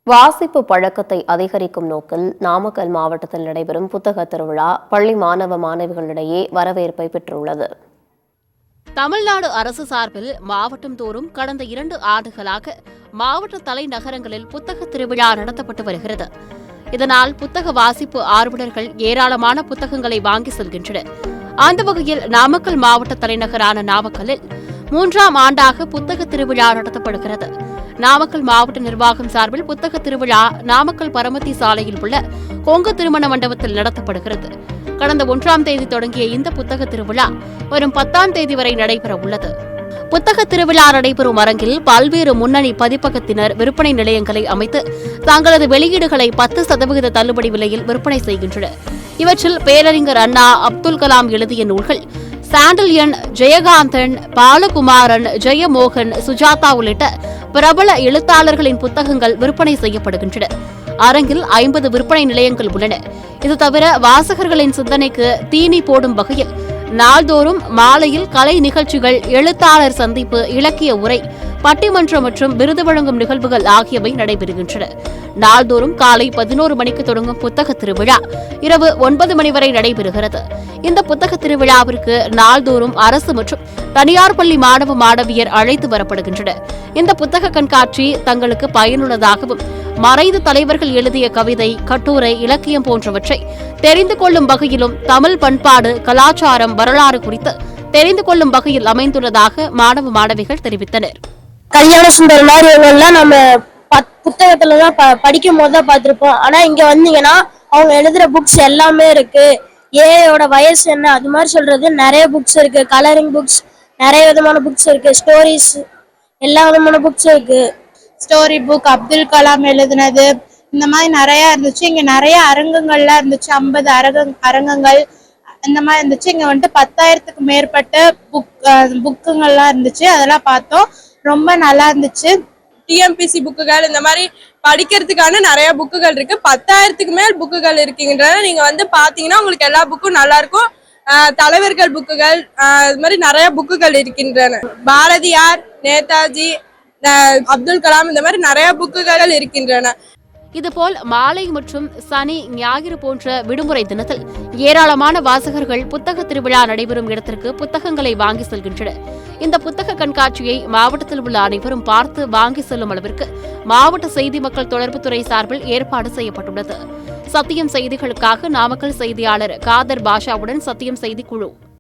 வாசிப்பு பழக்கத்தை அதிகரிக்கும் நோக்கில் நாமக்கல் மாவட்டத்தில் நடைபெறும் புத்தக திருவிழா பள்ளி மாணவ மாணவிகளிடையே வரவேற்பை பெற்றுள்ளது. தமிழ்நாடு அரசு சார்பில் மாவட்டம் தோறும் கடந்த 2 ஆண்டுகளாக மாவட்ட தலைநகரங்களில் புத்தக திருவிழா நடத்தப்பட்டு வருகிறது. இதனால் புத்தக வாசிப்பு ஆர்வலர்கள் ஏராளமான புத்தகங்களை வாங்கி செல்கின்றனர். அந்த வகையில் நாமக்கல் மாவட்ட தலைநகரான நாமக்கல்லில் 3ஆம் ஆண்டாக புத்தக திருவிழா நடத்தப்படுகிறது. நாமக்கல் மாவட்ட நிர்வாகம் சார்பில் புத்தக திருவிழா நாமக்கல் பரமத்தி சாலையில் உள்ள கொங்கு திருமண மண்டபத்தில் நடத்தப்படுகிறது. கடந்த 1ஆம் தேதி தொடங்கிய இந்த புத்தக திருவிழா வரும் 10ஆம் தேதி வரை நடைபெற உள்ளது. புத்தக திருவிழா நடைபெறும் அரங்கில் பல்வேறு முன்னணி பதிப்பகத்தினர் விற்பனை நிலையங்களை அமைத்து தங்களது வெளியீடுகளை 10% தள்ளுபடி விலையில் விற்பனை செய்கின்றனர். இவற்றில் பேரறிஞர் அண்ணா, அப்துல் கலாம் எழுதிய நூல்கள், சாண்டில்யன், ஜெயகாந்தன், பாலகுமாரன், ஜெயமோகன், சுஜாதா உள்ளிட்ட பிரபல எழுத்தாளர்களின் புத்தகங்கள் விற்பனை செய்யப்படுகின்றன. அரங்கில் 50 விற்பனை நிலையங்கள் உள்ளன. இது தவிர வாசகர்களின் சிந்தனைக்கு தீனி போடும் வகையில் நாள்தோறும் மாலையில் கலை நிகழ்ச்சிகள், எழுத்தாளர் சந்திப்பு, இலக்கிய உரை, பட்டிமன்றம் மற்றும் விருது வழங்கும் நிகழ்வுகள் ஆகியவை நடைபெறுகின்றன. நாள்தோறும் காலை 11 மணிக்கு தொடங்கும் புத்தக திருவிழா இரவு 9 மணி வரை நடைபெறுகிறது. இந்த புத்தக திருவிழாவிற்கு நாள்தோறும் அரசு மற்றும் தனியார் பள்ளி மாணவ மாணவியர் அழைத்து வரப்படுகின்றனர். இந்த புத்தக கண்காட்சி தங்களுக்கு பயனுள்ளதாகவும் மறைந்த தலைவர்கள் எழுதிய கவிதை, கட்டுரை, இலக்கியம் போன்றவற்றை தெரிந்து கொள்ளும் வகையிலும் தமிழ் பண்பாடு, கலாச்சாரம், வரலாறு குறித்து தெரிந்து கொள்ளும் வகையில் அமைந்துள்ளதாக மாணவ மாணவிகள் தெரிவித்தனர். கல்யாண சுந்தர் மாதிரி இவங்கெல்லாம் நம்ம புத்தகத்துலதான் படிக்கும் போதுதான் பார்த்திருப்போம். ஆனா இங்க வந்தீங்கன்னா அவங்க எழுதுற புக்ஸ் எல்லாமே இருக்கு. ஏயோட வயசு என்ன அது மாதிரி சொல்றது நிறைய புக்ஸ் இருக்கு. கலரிங் புக்ஸ், நிறைய விதமான புக்ஸ் இருக்கு. ஸ்டோரிஸ், எல்லா விதமான புக்ஸ் இருக்கு. ஸ்டோரி புக், அப்துல் கலாம் எழுதுனது, இந்த மாதிரி நிறைய இருந்துச்சு. இங்க நிறைய அரங்கங்கள்லாம் இருந்துச்சு. 50 அரங்கங்கள் இந்த மாதிரி இருந்துச்சு. இங்க வந்துட்டு 10,000க்கு மேற்பட்ட புக்குங்கள்லாம் இருந்துச்சு. அதெல்லாம் பார்த்தோம். ரொம்ப நல்லா இருந்துச்சு. டிஎம்பிசி புக்குகள், இந்த மாதிரி படிக்கிறதுக்கான நிறைய புக்குகள் இருக்கு. 10,000க்கு மேல் புக்குகள் இருக்குங்கன்றத நீங்க வந்து பாத்தீங்கன்னா உங்களுக்கு எல்லா புக்கும் நல்லா இருக்கும். தலைவர்கள் புக்குகள், இது மாதிரி நிறைய புக்குகள் இருக்கின்றன. பாரதியார், நேதாஜி, அப்துல் கலாம், இந்த மாதிரி நிறைய புக்குகள் இருக்கின்றன. இதுபோல் மாலை மற்றும் சனி, ஞாயிறு போன்ற விடுமுறை தினத்தில் ஏராளமான வாசகர்கள் புத்தக திருவிழா நடைபெறும் இடத்திற்கு புத்தகங்களை வாங்கி செல்கின்றனர். இந்த புத்தக கண்காட்சியை மாவட்டத்தில் உள்ள அனைவரும் பார்த்து வாங்கி செல்லும் அளவிற்கு மாவட்ட செய்தி மக்கள் தொடர்புத்துறை சார்பில் ஏற்பாடு செய்யப்பட்டுள்ளது. சத்தியம் செய்திகளுக்காக நாமக்கல் செய்தியாளர் காதர் பாஷாவுடன் சத்தியம் செய்தி குழு.